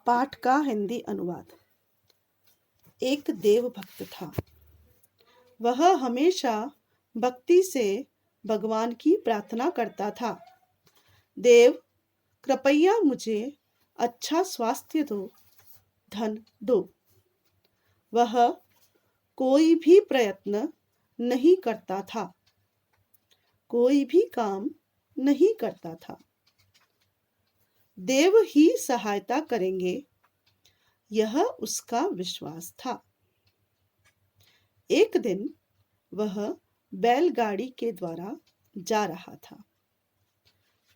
पाठ का हिंदी अनुवाद। एक देव भक्त था। वह हमेशा भक्ति से भगवान की प्रार्थना करता था। देव, कृपया मुझे अच्छा स्वास्थ्य दो, धन दो। वह कोई भी प्रयत्न नहीं करता था, कोई भी काम नहीं करता था। देव ही सहायता करेंगे, यह उसका विश्वास था। एक दिन वह बैलगाड़ी के द्वारा जा रहा था।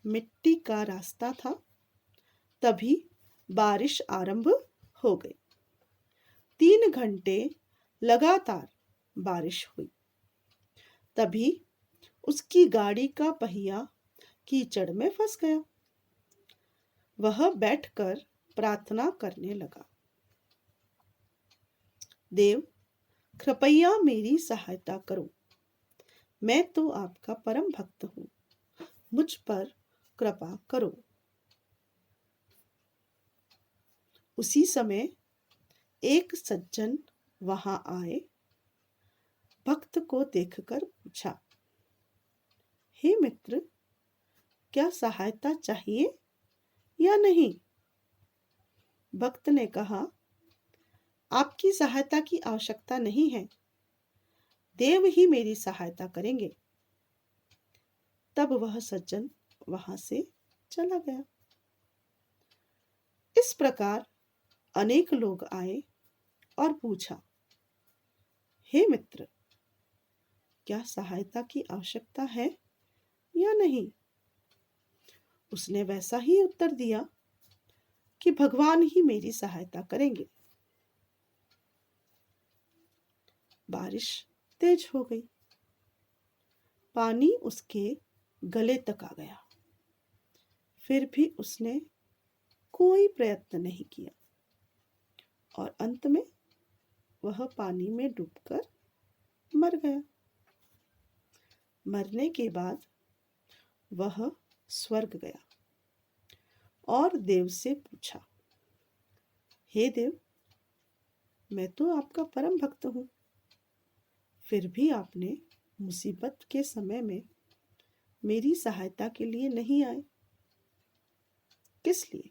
मिट्टी का रास्ता था। तभी बारिश आरंभ हो गई। 3 घंटे लगातार बारिश हुई। तभी उसकी गाड़ी का पहिया कीचड़ में फंस गया। वह बैठकर प्रार्थना करने लगा। देव, कृपया मेरी सहायता करो। मैं तो आपका परम भक्त हूँ, मुझ पर कृपा करो। उसी समय एक सज्जन वहां आए। भक्त को देखकर पूछा, हे मित्र, क्या सहायता चाहिए या नहीं? भक्त ने कहा, आपकी सहायता की आवश्यकता नहीं है, देव ही मेरी सहायता करेंगे। तब वह सज्जन वहां से चला गया। इस प्रकार अनेक लोग आए और पूछा, हे मित्र, क्या सहायता की आवश्यकता है या नहीं? उसने वैसा ही उत्तर दिया कि भगवान ही मेरी सहायता करेंगे। बारिश तेज हो गई। पानी उसके गले तक आ गया। फिर भी उसने कोई प्रयत्न नहीं किया और अंत में वह पानी में डूबकर मर गया। मरने के बाद वह स्वर्ग गया और देव से पूछा, हे देव, मैं तो आपका परम भक्त हूँ, फिर भी आपने मुसीबत के समय में मेरी सहायता के लिए नहीं आए, किस लिए?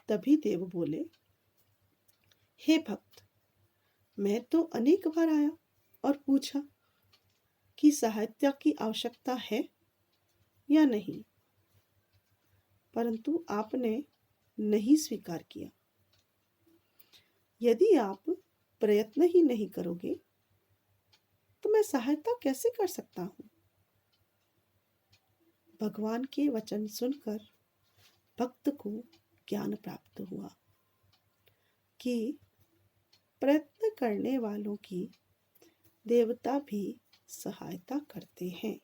तभी देव बोले, हे भक्त, मैं तो अनेक बार आया और पूछा कि सहायता की आवश्यकता है या नहीं, परंतु आपने नहीं स्वीकार किया। यदि आप प्रयत्न ही नहीं करोगे तो मैं सहायता कैसे कर सकता हूँ? भगवान के वचन सुनकर भक्त को ज्ञान प्राप्त हुआ कि प्रयत्न करने वालों की देवता भी सहायता करते हैं।